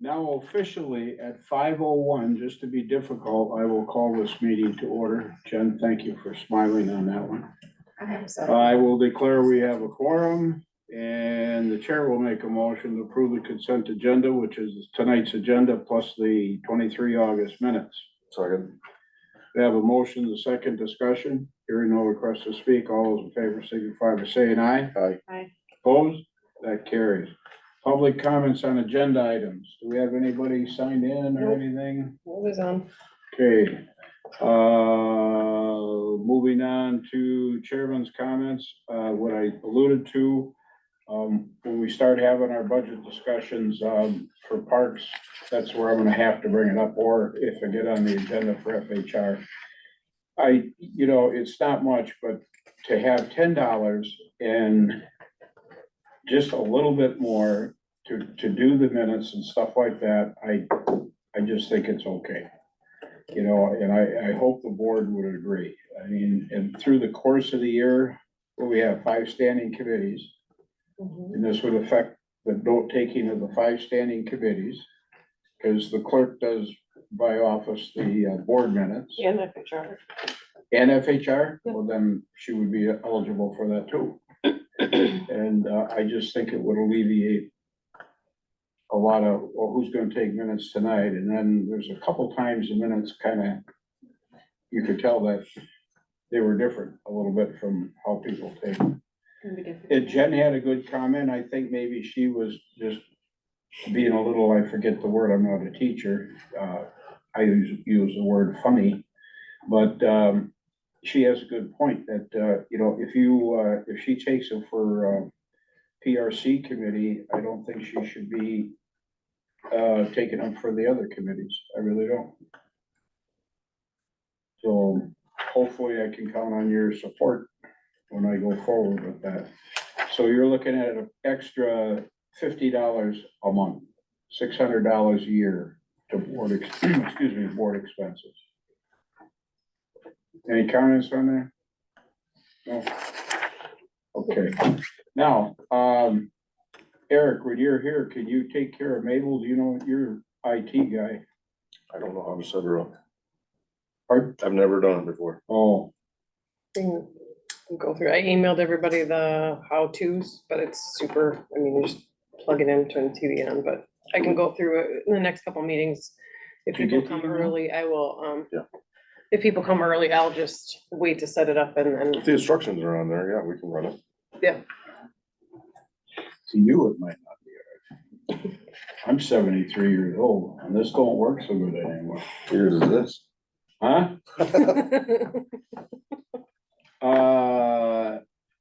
Now officially at 5:01, just to be difficult, I will call this meeting to order. Jen, thank you for smiling on that one. I will declare we have a quorum and the chair will make a motion to approve the consent agenda, which is tonight's agenda plus the 23 August minutes. Second. We have a motion, the second discussion. Hearing no request to speak, all those in favor signify by saying aye. Aye. Aye. Opposed? That carries. Public comments on agenda items. Do we have anybody signed in or Nope. anything? What was on? Okay. Moving on to chairman's comments, what I alluded to, when we start having our budget discussions, for parks, that's where I'm gonna have to bring it up, or if I get on the agenda for FHR. It's not much, but to have $10 and just a little bit more to do the minutes and stuff like that, I just think it's okay. And I hope the board would agree. I mean, and through the course of the year, where we have 5 standing committees, and this would affect the note taking of the 5 standing committees, because the clerk does by office the board minutes. And the picture. And FHR, well, then she would be eligible for that too. And I just think it would alleviate a lot of, well, who's gonna take minutes tonight? And then there's a couple times the minutes you could tell that they were different a little bit from how people take. And Jen had a good comment. I think maybe she was just being a little, I forget the word, I'm not a teacher. I use the word funny, but she has a good point that, if she takes it for PRC committee, I don't think she should be taking up for the other committees. I really don't. So hopefully I can count on your support when I go forward with that. So you're looking at an extra $50 a month, $600 a year to board expenses. Any comments on that? No? Okay, now, Eric, when you're here, can you take care of Mabel? Do you know, you're IT guy? I don't know how to set her up. Pardon? I've never done it before. Oh, Go through, I emailed everybody the how-tos, but it's super, I mean, you just plug it into an TVN, but I can go through it in the next couple meetings. If Did you people get the come email? early, I will, Yeah. if people come early, I'll just wait to set it up and If the instructions are on there, yeah, we can run it. yeah. to you, it might not be. Eric. I'm 73 years old and this don't work so good anymore. Here's this. Huh?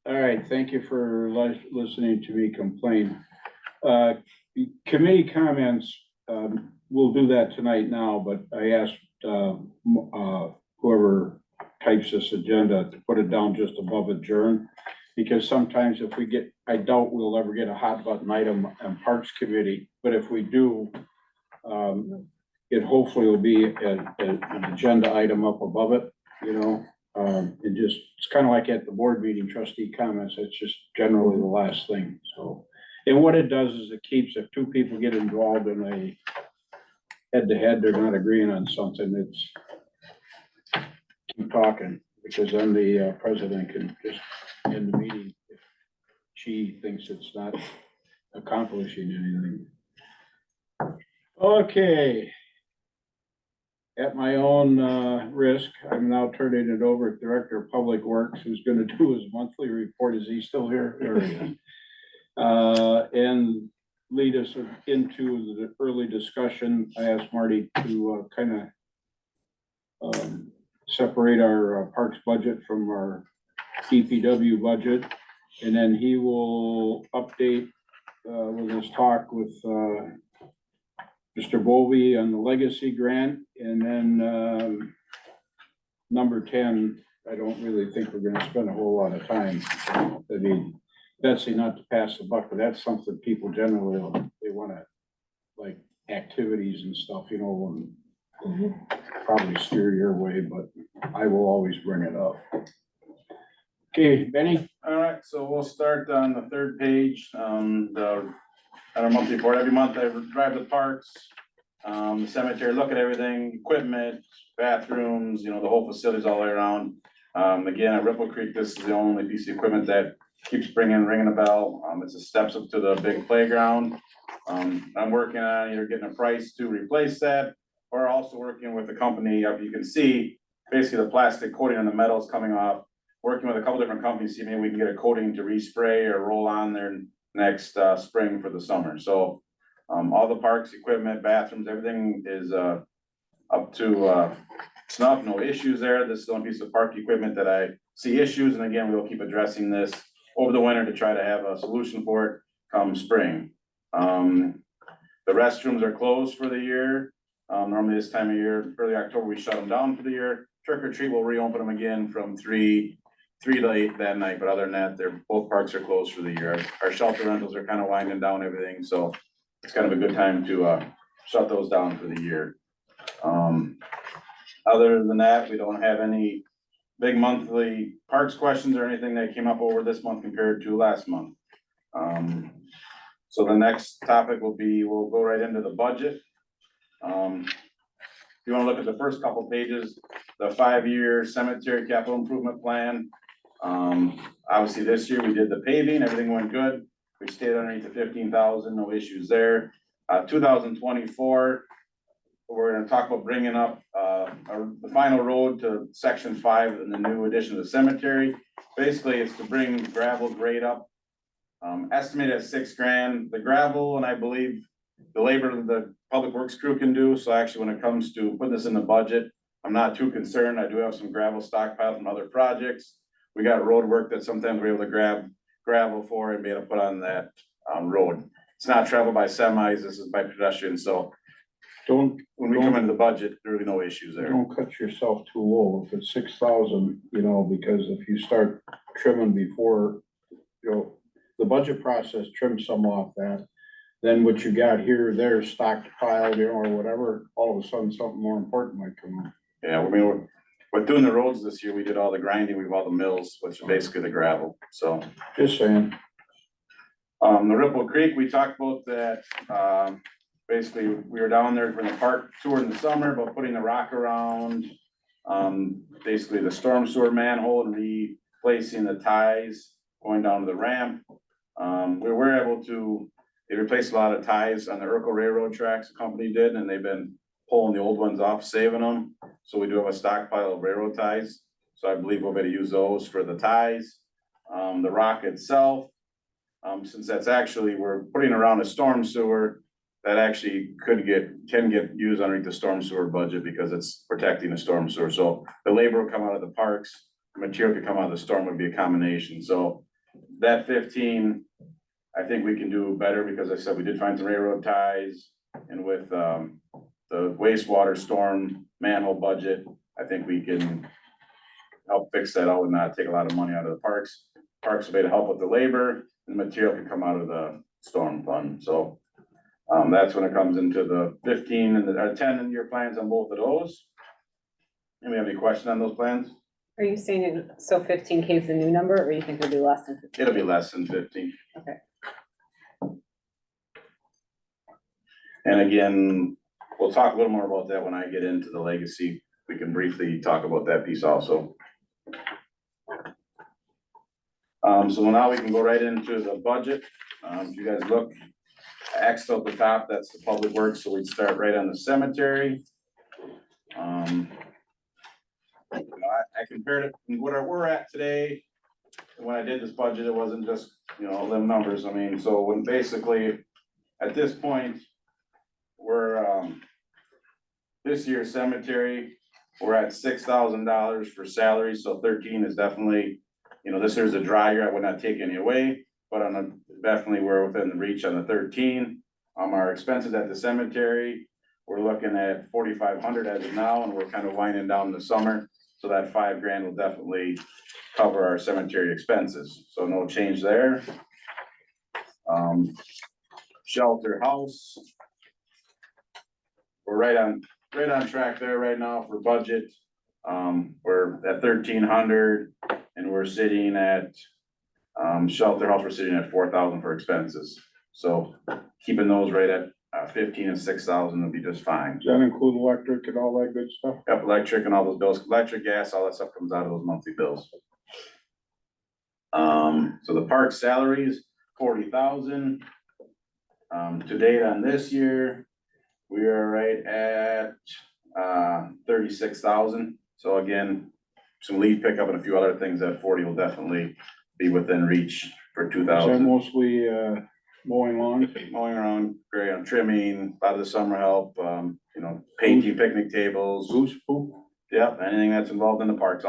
All right, thank you for listening to me complain. Committee comments, we'll do that tonight now, but I asked whoever types this agenda to put it down just above adjourn. Because sometimes if we get, I doubt we'll ever get a hot button item on Parks Committee, but if we do, it hopefully will be an agenda item up above it, it's kind of like at the board meeting trustee comments, it's just generally the last thing, so. And what it does is it keeps, if 2 people get involved in a head-to-head, they're not agreeing on something, it's keep talking, because then the president can just end the meeting if she thinks it's not accomplishing anything. Okay. At my own risk, I'm now turning it over to Director of Public Works, who's gonna do his monthly report. Is he still here? There he is. And lead us into the early discussion. I asked Marty to separate our parks budget from our DPW budget, and then he will update with his talk with Mr. Bovee on the legacy grant, and then number 10, I don't really think we're gonna spend a whole lot of time. I mean, Betsy, not to pass the buck, but that's something people generally, they wanna, like, activities and stuff, and probably steer your way, but I will always bring it up. Okay, Benny? All right, so we'll start on the 3rd page, the our monthly report. Every month I drive the parks, the cemetery, look at everything, equipment, bathrooms, you know, the whole facilities all the way around. Again, at Ripple Creek, this is the only piece of equipment that keeps ringing a bell. It's the steps up to the big playground. I'm working on either getting a price to replace that, or also working with a company, if you can see, basically the plastic coating on the metal is coming off. Working with a couple different companies, see maybe we can get a coating to respray or roll on there next spring for the summer. So all the parks, equipment, bathrooms, everything is up to snuff, no issues there. This is the only piece of park equipment that I see issues, and again, we'll keep addressing this over the winter to try to have a solution for it come spring. The restrooms are closed for the year. Normally this time of year, early October, we shut them down for the year. Trick or treat, we'll reopen them again from 3 to 8 that night, but other than that, both parks are closed for the year. Our shelter rentals are kind of winding down everything, so it's kind of a good time to shut those down for the year. Other than that, we don't have any big monthly parks questions or anything that came up over this month compared to last month. So the next topic will be, we'll go right into the budget. If you wanna look at the first couple pages, the 5-year cemetery capital improvement plan. Obviously this year we did the paving, everything went good. We stayed underneath the 15,000, no issues there. 2024, we're gonna talk about bringing up, the final road to section 5 in the new addition to the cemetery. Basically, it's to bring gravel grade up, estimated at $6,000. The gravel, and I believe the labor the public works crew can do. So actually, when it comes to putting this in the budget, I'm not too concerned. I do have some gravel stockpiled from other projects. We got road work that sometimes we're able to grab gravel for and be able to put on that road. It's not traveled by semis, this is by pedestrians, so Don't, when we come into the budget, there will be no issues there. don't cut yourself too low. If it's 6,000, you know, because if you start trimming before, you know, the budget process trims some off that. Then what you got here, there stockpiled, you know, or whatever, all of a sudden something more important might come up. Yeah, I mean, we're doing the roads this year, we did all the grinding, we've all the mills, which is basically the gravel, so. Just saying. The Ripple Creek, we talked about that, basically, we were down there for the park tour in the summer, about putting the rock around. Basically the storm sewer manhole and replacing the ties going down to the ramp. We were able to, they replaced a lot of ties on the Urkel Railroad tracks, the company did, and they've been pulling the old ones off, saving them. So we do have a stockpile of railroad ties, so I believe we'll be able to use those for the ties. The rock itself, since that's actually, we're putting around a storm sewer, that actually can get used underneath the storm sewer budget because it's protecting the storm sewer. So the labor will come out of the parks, the material could come out of the storm, would be a combination. So that 15, I think we can do better because I said we did find some railroad ties, and with the wastewater storm manhole budget, I think we can help fix that out and not take a lot of money out of the parks. Parks will be able to help with the labor, and the material can come out of the storm fund. So that's when it comes into the 15 and the 10-year plans on both of those. Anybody have any question on those plans? Are you saying, so 15K is the new number, or you think it'll be less than 15? It'll be less than 15. Okay. And again, we'll talk a little more about that when I get into the legacy. We can briefly talk about that piece also. So now we can go right into the budget. If you guys look, X at the top, that's the public works, so we'd start right on the cemetery. I compared it, where we're at today, when I did this budget, it wasn't just, you know, them numbers. I mean, so when basically, at this point, we're, this year's cemetery, we're at $6,000 for salary, so 13 is definitely, you know, this year's a dry year, I would not take any away, but on a, definitely we're within the reach on the 13. Our expenses at the cemetery, we're looking at 4,500 as of now, and we're kind of winding down the summer. So that $5,000 will definitely cover our cemetery expenses. So no change there. Shelter house. We're right on track there right now for budget. We're at 1,300 and we're sitting at, shelter house, we're sitting at 4,000 for expenses. So keeping those right at 15 and 6,000 would be just fine. Does that include electric and all that good stuff? Yep, electric and all those bills, electric, gas, all that stuff comes out of those monthly bills. So the park salaries, 40,000. To date on this year, we are right at 36,000. So again, some leaf pickup and a few other things, that 40 will definitely be within reach for Is that 2,000. mostly, mowing lawns? Mowing around, trimming, a lot of the summer help, you know, painting picnic tables. Goose poop? Yep, anything that's involved in the parks,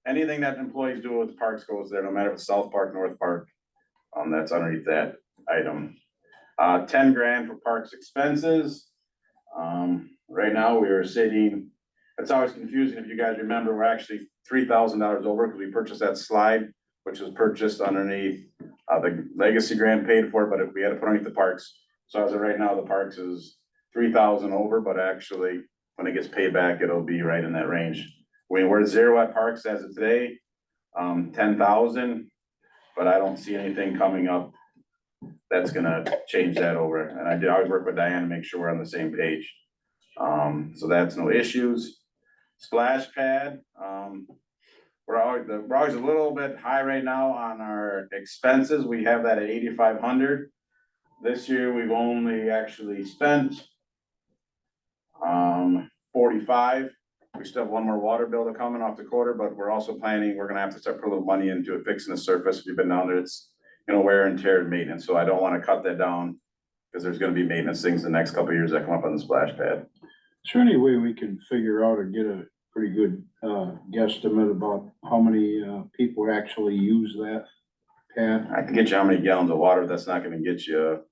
anything that employees do with the parks goes there, no matter if it's South Park, North Park. That's underneath that item. 10 grand for parks expenses. Right now, we are sitting, it's always confusing, if you guys remember, we're actually $3,000 over, because we purchased that slide, which was purchased underneath, the legacy grant paid for, but we had to put underneath the parks. So as of right now, the parks is 3,000 over, but actually, when it gets paid back, it'll be right in that range. We're zero at parks as of today, 10,000, but I don't see anything coming up that's gonna change that over. And I always work with Diane to make sure we're on the same page. So that's no issues. Splash pad, we're always a little bit high right now on our expenses. We have that at 8,500. This year, we've only actually spent 45. We still have one more water bill to come in off the quarter, but we're also planning, we're gonna have to start putting a little money into it, fixing the surface. If you've been down there, it's, you know, wear and tear and maintenance, so I don't wanna cut that down, because there's gonna be maintenance things the next couple of years that come up on the splash pad. Is there any way we can figure out or get a pretty good, guesstimate about how many, people actually use that pad? I can get you how many gallons of water, that's not gonna get you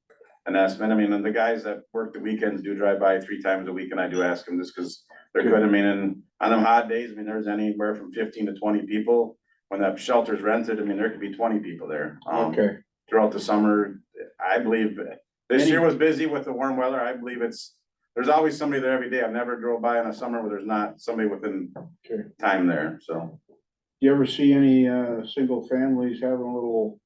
an estimate. I mean, and the guys that work the weekends do drive by 3 times a week, and I do ask them just because they're good. I mean, and on them hot days, I mean, there's anywhere from 15 to 20 people. When that shelter's rented, I mean, there could be 20 people there. Okay, Throughout the summer, I believe this year was busy with the warm weather. I believe there's always somebody there every day. I've never drove by in a summer where there's not somebody within okay. time there, so. You ever see any, single families having a little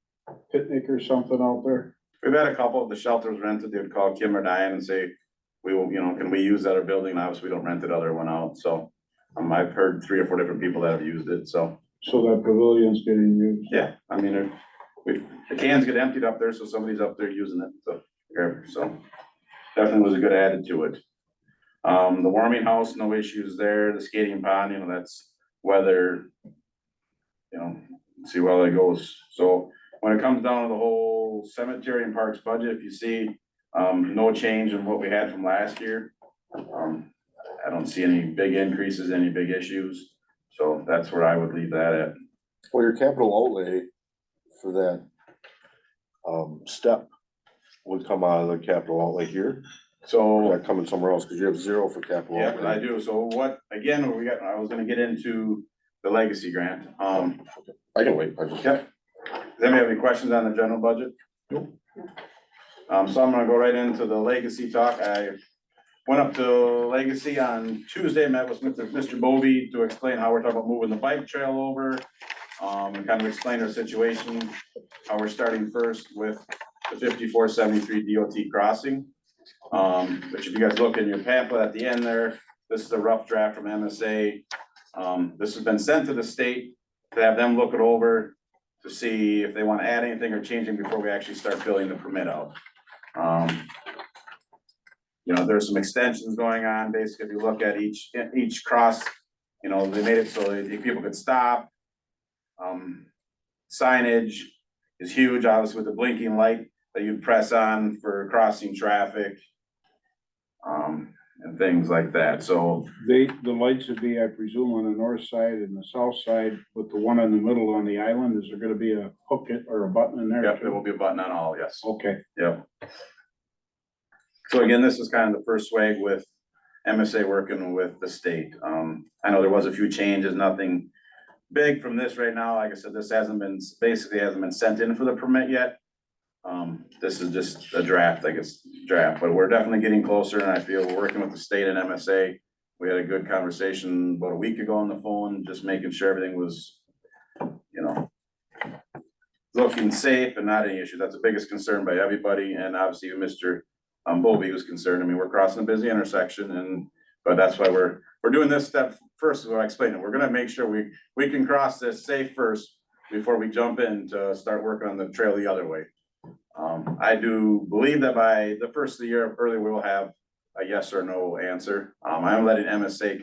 picnic or something out there? We've had a couple of the shelters rented. They would call Kim or Diane and say, we will, you know, can we use that our building? And obviously, we don't rent the other one out, so. I've heard 3 or 4 different people that have used it, so. So that pavilion's getting used? Yeah, I mean, the cans get emptied up there, so somebody's up there using it, so, so definitely was a good added to it. The warming house, no issues there. The skating pond, you know, that's weather, you know, see how that goes. So when it comes down to the whole cemetery and parks budget, if you see, no change in what we had from last year. I don't see any big increases, any big issues. So that's where I would leave that at. Well, your capital outlay for that, step would come out of the capital outlay here, or So, that coming somewhere else, because you have 0 for capital yeah, outlay. I do. So what, again, I was gonna get into the legacy grant. I can wait, I just. Yep. Does anybody have any questions on the general budget? Nope. So I'm gonna go right into the legacy talk. I went up to Legacy on Tuesday, met with Mr. Bovee to explain how we're talking about moving the bike trail over. And kind of explain our situation, how we're starting first with the 5473 DOT crossing. Which if you guys look in your pamphlet at the end there, this is a rough draft from MSA. This has been sent to the state to have them look it over to see if they want to add anything or change it before we actually start filling the permit out. You know, there's some extensions going on. Basically, if you look at each cross, you know, they made it so that people could stop. Signage is huge, obviously with the blinking light that you'd press on for crossing traffic. And things like that, so. The lights would be, I presume, on the north side and the south side, with the one in the middle on the island, is there gonna be a hook it or a button in there? Yep, too? there will be a button on all, yes, Okay, yep. So again, this is kind of the first swag with MSA working with the state. I know there was a few changes, nothing big from this right now. Like I said, this basically hasn't been sent in for the permit yet. This is just a draft, I guess, but we're definitely getting closer, and I feel we're working with the state and MSA. We had a good conversation about a week ago on the phone, just making sure everything was, you know, looking safe and not any issue. That's the biggest concern by everybody, and obviously Mr. Bovee was concerned. I mean, we're crossing a busy intersection and, but that's why we're doing this step first, is what I explained it. We're gonna make sure we can cross this safe first before we jump in to start working on the trail the other way. I do believe that by the first of the year, early, we will have a yes or no answer. I am letting MSA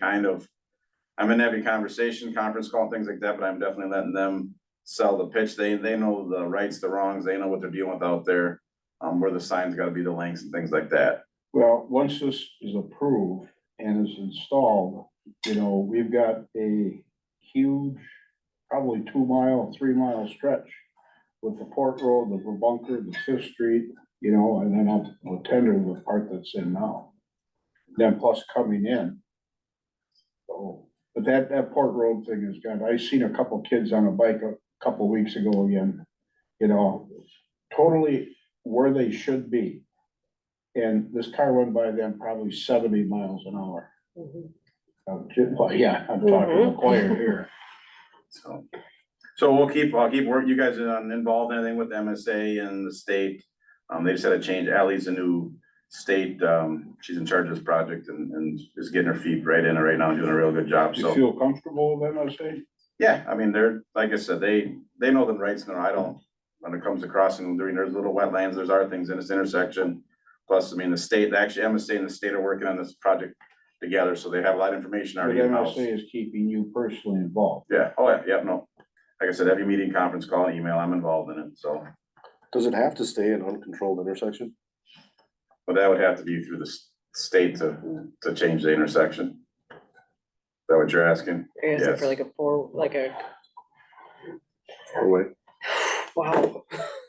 I'm in every conversation, conference call, things like that, but I'm definitely letting them sell the pitch. They know the rights, the wrongs, they know what they're dealing with out there. Where the signs gotta be, the lengths and things like that. Well, once this is approved and is installed, you know, we've got a huge, probably 2 mile, 3 mile stretch with the Port Road, the Bunker, the Fifth Street, you know, and then I'll tender the part that's in now. Then plus coming in. So, but that Port Road thing is good. I seen a couple kids on a bike a couple weeks ago again, you know, totally where they should be. And this car went by them probably 70 miles an hour. Well, yeah, I'm talking the choir here. So I'll keep working. You guys are involved in anything with MSA and the state. They just had a change. Ally's the new state, she's in charge of this project and is getting her feet right in it right now and doing a real good job, You so. feel comfortable with MSA? Yeah, I mean, they're, like I said, they know the rights, no, I don't, when it comes to crossing, there's little wetlands, there's other things in this intersection. Plus, I mean, the state, actually MSA and the state are working on this project together, so they have a lot of information But already in-house. MSA is keeping you personally involved. Yeah, oh, yeah, no, like I said, every meeting, conference call, email, I'm involved in it, so, Does it have to stay an uncontrolled intersection? but that would have to be through the state to change the intersection. Is that what you're asking? I guess Yes. for like a, Or wait, wow.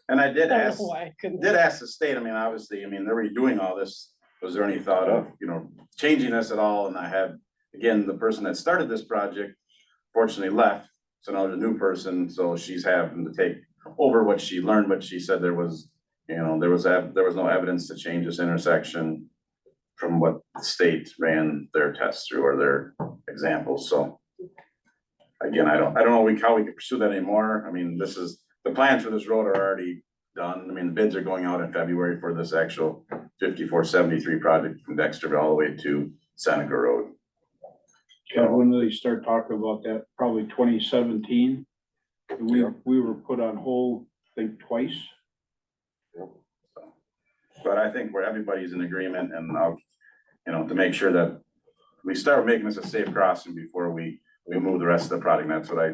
And I did I don't ask, know why I couldn't. did ask the state, I mean, obviously, I mean, they're already doing all this. Was there any thought of, you know, changing this at all? And I had, again, the person that started this project fortunately left. So now there's a new person, so she's having to take over what she learned, but she said there was, you know, there was no evidence to change this intersection from what the state ran their tests through or their examples, so. Again, I don't know how we can pursue that anymore. I mean, the plans for this road are already done. I mean, the bids are going out in February for this actual 5473 project from Dexterville all the way to Seneca Road. Yeah, when did they start talking about that? Probably 2017. We were put on hold, I think twice. But I think where everybody's in agreement and I'll, you know, to make sure that we start making this a safe crossing before we move the rest of the project. That's what I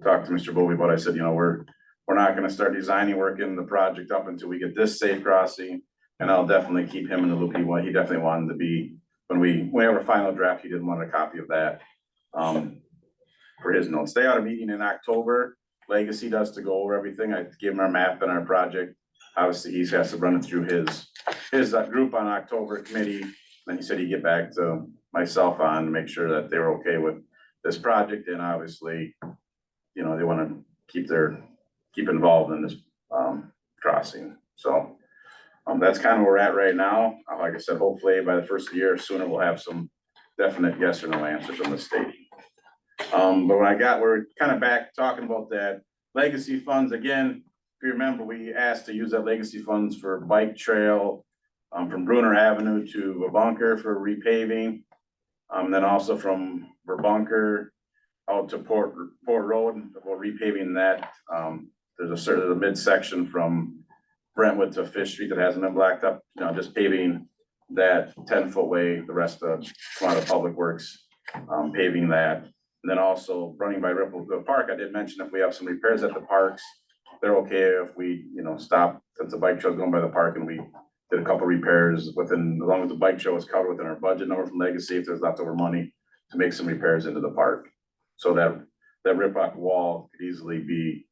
talked to Mr. Bovee about. I said, you know, we're not gonna start designing work in the project up until we get this safe crossing. And I'll definitely keep him in the loop. He definitely wanted to be, when we have a final draft, he didn't want a copy of that. For his notes. They had a meeting in October. Legacy does to go over everything. I give him our map and our project. Obviously, he has to run it through his group on October committee. Then he said he'd get back to myself on to make sure that they were okay with this project. And obviously, you know, they want to keep involved in this crossing. So that's kind of where we're at right now. Like I said, hopefully by the first of the year, sooner we'll have some definite yes or no answer from the state. But we're kind of back talking about that legacy funds again. If you remember, we asked to use that legacy funds for bike trail from Bruner Avenue to Bunker for repaving. Then also from Bunker out to Port Road, about repaving that. There's a midsection from Brentwood to Fish Street that hasn't been blacked up, you know, just paving that 10-foot way, the rest of Public Works, paving that. And then also running by Ripple Park, I did mention if we have some repairs at the parks, they're okay if we, you know, stop, since the bike trail's going by the park and we did a couple repairs within, as long as the bike trail is covered within our budget number from Legacy, if there's leftover money to make some repairs into the park. So that Rip Rock wall could easily be,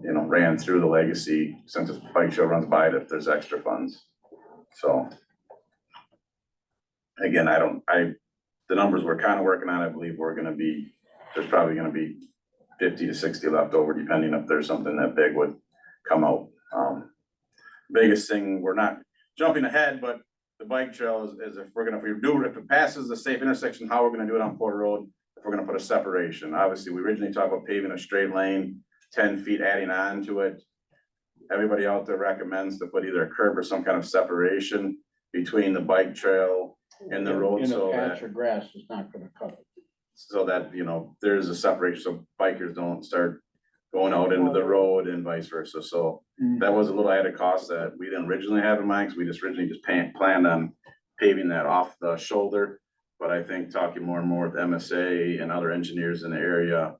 you know, ran through the Legacy since the bike trail runs by it if there's extra funds. So. Again, the numbers we're kind of working on, I believe there's probably gonna be 50 to 60 left over, depending if there's something that big would come out. Biggest thing, we're not jumping ahead, but the bike trail is if it passes the safe intersection, how we're gonna do it on Port Road, if we're gonna put a separation. Obviously, we originally talked about paving a straight lane, 10 feet adding on to it. everybody out there recommends to put either a curb or some kind of separation between the bike trail and the road, In a so patch that, of grass is not gonna cut it. you know, there's a separation, so bikers don't start going out into the road and vice versa, so that was a little added cost that we didn't originally have in mind, because we just originally just planned on paving that off the shoulder. But I think talking more and more with MSA and other engineers in the area,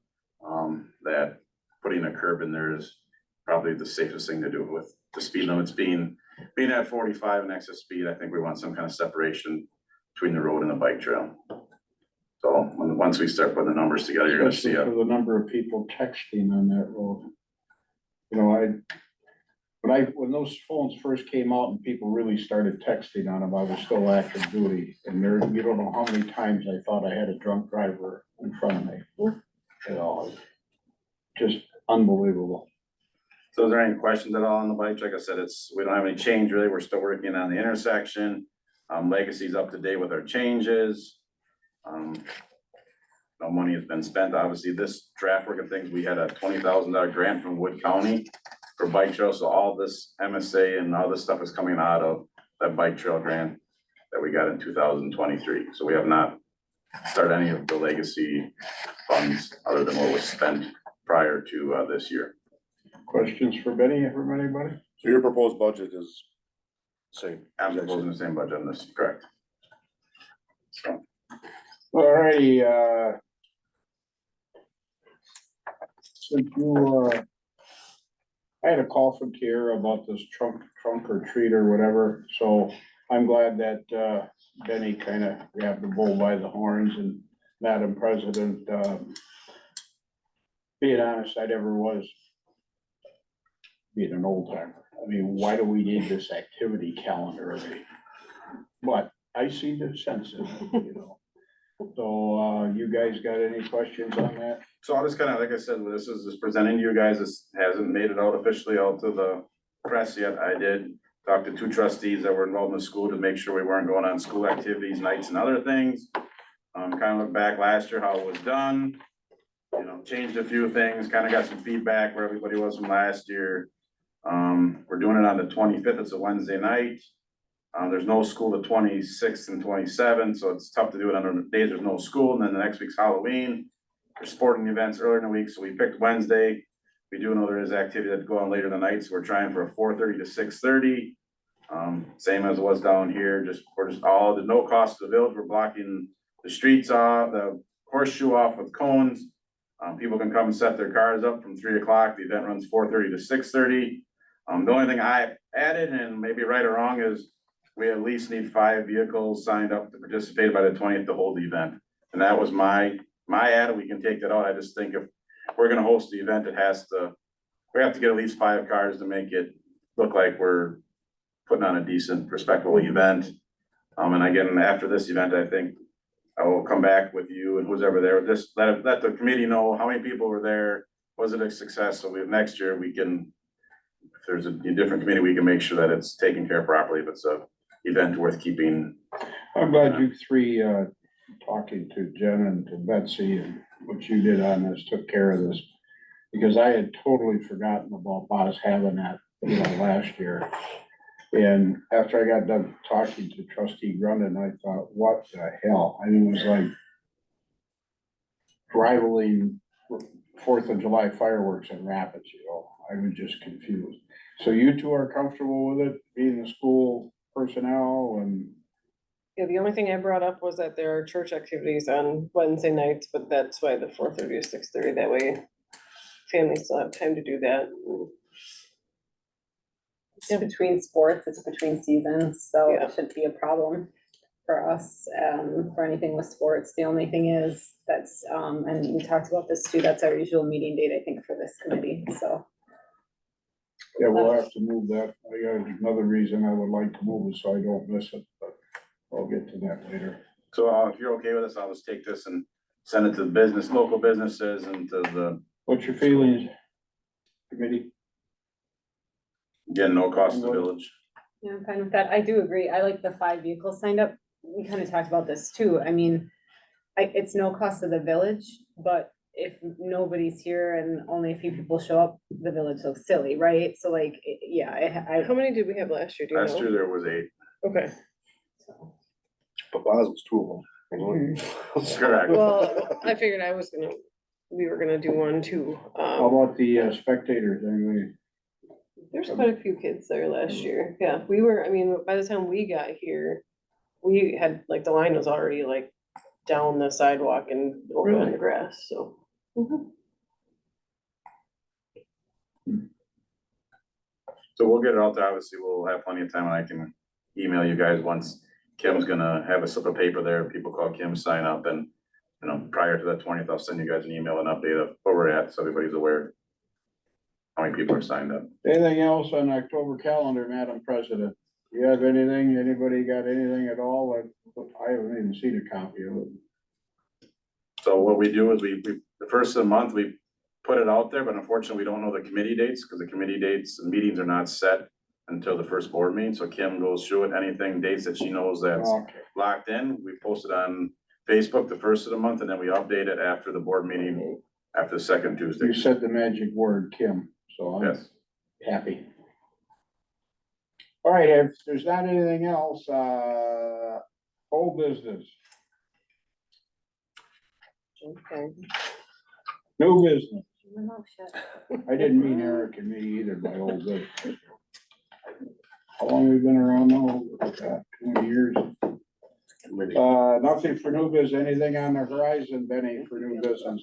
that putting a curb in there is probably the safest thing to do with the speed limits being at 45 and excess speed. I think we want some kind of separation between the road and the bike trail. So once we start putting the numbers together, you're gonna see Especially for the number of people texting on that road. You know, when those phones first came out and people really started texting on them, I was still active duty. And there, you don't know how many times I thought I had a drunk driver in front of me. You know, just unbelievable. So is there any questions at all on the bike? Like I said, we don't have any change really. We're still working on the intersection. Legacy's up to date with our changes. No money has been spent. Obviously, this draft work and things, we had a $20,000 grant from Wood County for bike trails. So all this MSA and all this stuff is coming out of that bike trail grant that we got in 2023. So we have not started any of the legacy funds other than what was spent prior to this year. Questions for Benny, from anybody? So your proposed budget is same. I'm proposing the same budget on this, correct? So, Alrighty, since I had a call from Tier about this trunk or treat or whatever, so I'm glad that, Benny kind of grabbed the bull by the horns. And Madam President, being honest, I never was being an old timer. I mean, why do we need this activity calendar? But I see the sense of it, you know. So, you guys got any questions on that? So I'll just kind of, like I said, this is just presenting to you guys. This hasn't made it out officially out to the press yet. I did talk to 2 trustees that were involved in the school to make sure we weren't going on school activities, nights and other things. Kind of look back last year, how it was done. You know, changed a few things, kind of got some feedback where everybody was from last year. We're doing it on the 25th. It's a Wednesday night. There's no school the 26th and 27th, so it's tough to do it on the days there's no school. And then the next week's Halloween. There's sporting events earlier in the week, so we picked Wednesday. We do know there is activity that go on later in the night, so we're trying for a 4:30 to 6:30. Same as it was down here, we're just all, the no cost to the village. We're blocking the streets off, the horseshoe off with cones. People can come and set their cars up from 3 o'clock. The event runs 4:30 to 6:30. The only thing I added, and maybe right or wrong, is we at least need 5 vehicles signed up to participate by the 20th to hold the event. And that was my ad. We can take that out. I just think if we're gonna host the event, we have to get at least 5 cars to make it look like we're putting on a decent, respectable event. And again, after this event, I think I will come back with you and who's ever there. Just let the committee know how many people were there. Was it a success? So next year we can, if there's a different committee, we can make sure that it's taken care of properly. If it's a event worth keeping. I'm glad you three, talking to Jen and to Betsy and what you did on this, took care of this. Because I had totally forgotten about Boz having that, last year. And after I got done talking to Trustee Grundon, I thought, what the hell? I mean, it was like rivaling 4th of July fireworks in Rapids, I was just confused. So you two are comfortable with it, being the school personnel and? Yeah, the only thing I brought up was that there are church activities on Wednesday nights, but that's why the 4:30 to 6:30, that way families still have time to do that. It's between sports, it's between seasons, so Yeah. it shouldn't be a problem for us, for anything with sports. The only thing is, and we talked about this too, that's our usual meeting date, I think, for this committee, so. Yeah, we'll have to move that. I got another reason I would like to move it so I don't miss it, but I'll get to that later. So if you're okay with this, I'll just take this and send it to the local businesses and to the, What's your feelings, committee? again, no cost to the village. Yeah, I'm fine with that. I do agree. I like the 5 vehicles signed up. We kind of talked about this too. I mean, it's no cost to the village, but if nobody's here and only a few people show up, the village looks silly, right? So like, yeah, How many did we have last year? Do you Last year know? there was 8. Okay, so. But Boz was 2 of them. Correct. well, I figured we were gonna do one too. How about the spectators, anyway? There's quite a few kids there last year. Yeah, we were, I mean, by the time we got here, we had, like, the line was already like down the sidewalk and over on the grass, so. Mhm. So we'll get it out there. Obviously, we'll have plenty of time and I can email you guys once Kim's gonna have a slip of paper there. People call Kim, sign up, and, you know, prior to the 20th, I'll send you guys an email and update of where we're at, so everybody's aware how many people are signed up. Anything else on October calendar, Madam President? You have anything, anybody got anything at all? Like, I haven't even seen a copy of it. So what we do is the first of the month, we put it out there, but unfortunately, we don't know the committee dates, because the committee dates and meetings are not set until the first board meeting, so Kim goes through it, anything, dates that she knows that's Okay. locked in, we post it on Facebook the first of the month, and then we update it after the board meeting, after the second Tuesday. You said the magic word, Kim, so I'm Yes, happy. All right, if there's not anything else, whole business, Okay. new business. Your mouth shut. I didn't mean Eric and me either by old business. How long have we been around now? 20 years. Nothing for new business, anything on the horizon, Benny, for new business?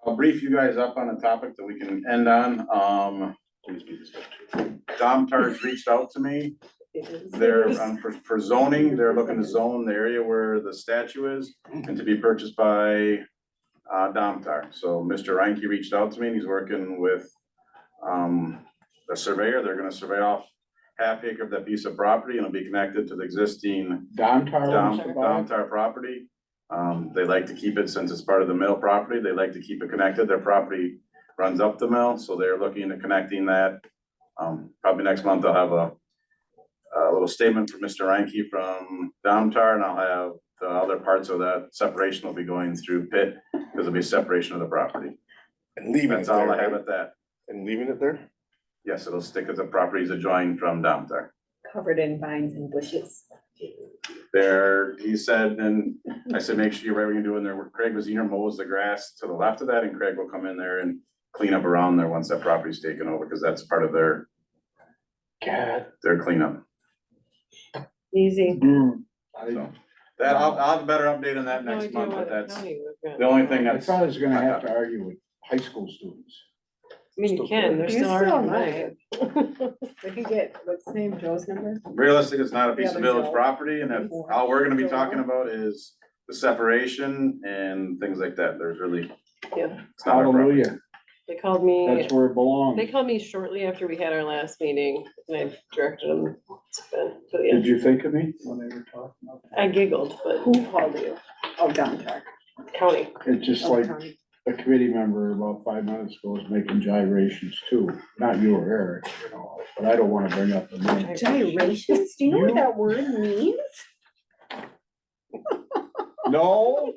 I'll brief you guys up on a topic that we can end on. Domtar's reached out to me. They're, for zoning, they're looking to zone the area where the statue is and to be purchased by, Domtar. So Mr. Reinke reached out to me and he's working with, a surveyor. They're gonna survey off half acre of that piece of property and it'll be connected to the existing Domtar property. They like to keep it, since it's part of the mill property, they like to keep it connected. Their property runs up the mill, so they're looking at connecting that. Probably next month I'll have a little statement from Mr. Reinke from Domtar, and I'll have the other parts of that separation will be going through Pitt, because it'll be separation of the property. And leaving it That's all I there, have right? at that. And leaving it there? Yes, it'll stick as a properties adjoined from Domtar. Covered in vines and bushes. There, he said, and I said, make sure you're right, we can do in there, Craig was either mows the grass to the left of that, and Craig will come in there and clean up around there once that property's taken over, because that's part of their cleanup. Easy. So, that, I'll have a better update on that No next idea month, what but that's county we're the gonna- only thing I that's. thought I was gonna have to argue with high school students. I mean, you can, they're You still still already. If you get, what's his name, Joe's number? Realistic, it's not a piece The of other village Joe. property, and if, all we're gonna be talking about is the separation and things like that, there's really. Yeah. It's not our property. Hallelujah, They called me, that's where it belongs. they called me shortly after we had our last meeting and I directed them. But yeah, Did you think of me when they were talking about that? I giggled, but Who called you? Oh, Domtar. county. It's just Oh, like Tommy. a committee member about 5 minutes ago was making gyrations too, not you or Eric, you know, but I don't wanna bring up the name. Gyrations? Do you know what You- that word means? No, Don't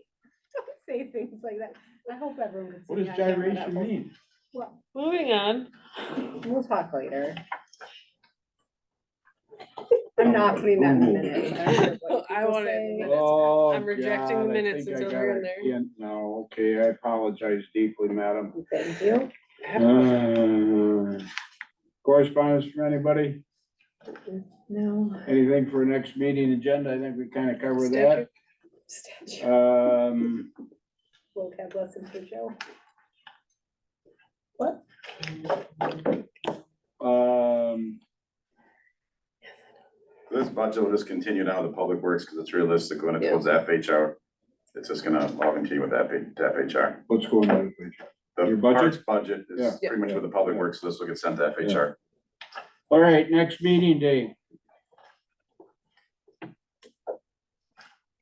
say things like that. I hope everyone can see. what does me on camera. That gyration will- mean? Well, Moving on. we'll talk later. I'm not putting that in the minutes. I don't care what I people want it in the say. minutes. Oh, I'm rejecting the God, I minutes think I until got they're in it. there. Yeah, no, okay, I apologize deeply, madam. Thank you. Correspondence from anybody? No. Anything for next meeting agenda? I think we kinda covered that. Statue. Vocab lesson for Joe. What? This budget will just continue down to the public works, because it's realistic when it Yeah. goes to FHR. It's just gonna all continue with to FHR. What's going on? Rachel? The Your budget? parks budget Yeah. is pretty much with the public works, so this will get sent to FHR. All right, next meeting day.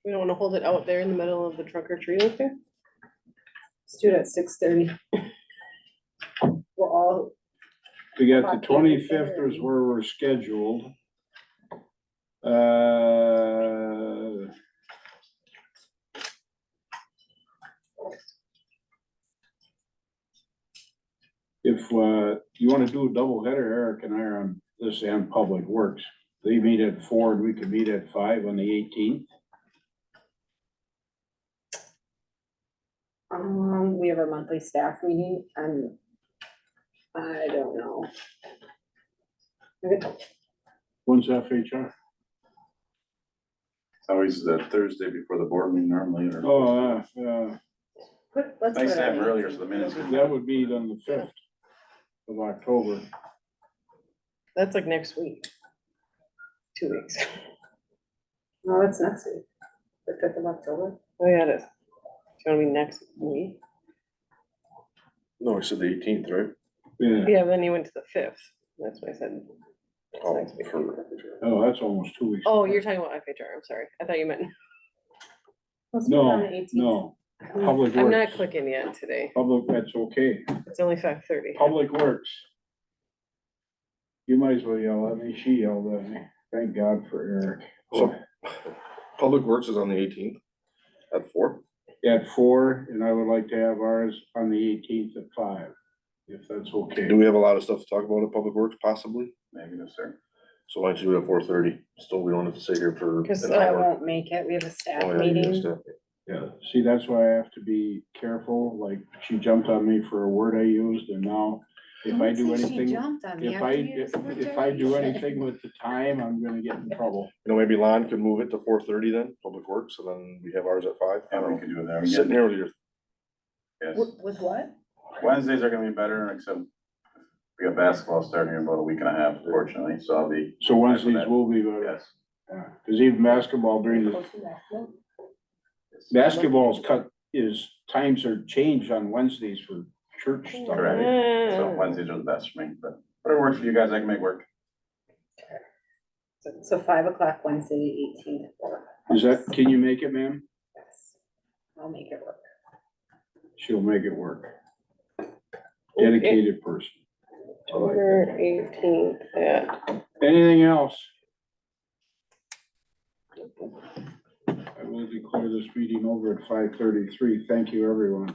We don't wanna hold it out there in the middle of the trunk or treat like there? Let's do it at 6:30. We're all, We got the October 25th is 3rd. where we're scheduled. If, you wanna do a double header, Eric and I are on this and Public Works. They meet at 4 and we can meet at 5 on the 18th. We have our monthly staff meeting and I don't know. Okay. When's FHR? It's always the Thursday before the board meeting normally, or. Oh, Let's Nice put to have it them on earlier, 18th. so the minutes can. that would be on the 5th of October. That's like next week. 2 weeks. No, that's next week, the 5th of October. Oh, yeah, it is. It's gonna be next week. No, I said the 18th, right? Yeah, Yeah, then you went to the 5th. That's what I said. It's Oh, next week. for- oh, that's almost 2 weeks. Oh, you're talking about FHR. I'm sorry. I thought you meant, Let's put it on No, the 18th. no, Public I'm not Works, clicking yet today. Public, that's okay, It's only 5:30. Public Works. You might as well yell at me, she yelled at me, thank God for Eric. So, Public Works is on the 18th at 4. At 4, and I would like to have ours on the 18th at 5, if that's okay. Do we have a lot of stuff to talk about at Public Works possibly? Maybe this, sir. So why don't you do it at 4:30? Still, we don't have to sit here for Because, an I hour. won't make it, we have a staff Oh, yeah, you meeting. just, Yeah, see, that's why I have to be careful, like, she jumped on me for a word I used, and now, if I do Don't say she anything, jumped on me if after I, you used the word if I do dirty. anything with the time, I'm gonna get in trouble. You know, maybe Lon could move it to 4:30 then, Public Works, and then we have ours at 5. I And we don't can do it there know. Sitting again. here with your, Yes. With what? Wednesdays are gonna be better, except we got basketball starting in about a week and a half, unfortunately, so I'll be, So Wednesdays will be better, yes. yeah, cause even basketball during the, basketball's cut is, times are changed on Wednesdays for church stuff. Correct. So Wednesdays are the best for me, but whatever works for you guys, I can make work. So 5 o'clock Wednesday, the 18th. Is that, can you make it, ma'am? Yes, I'll make it work. She'll make it work. Dedicated person. October 18th at, Anything else? I will declare this meeting over at 5:33. Thank you, everyone.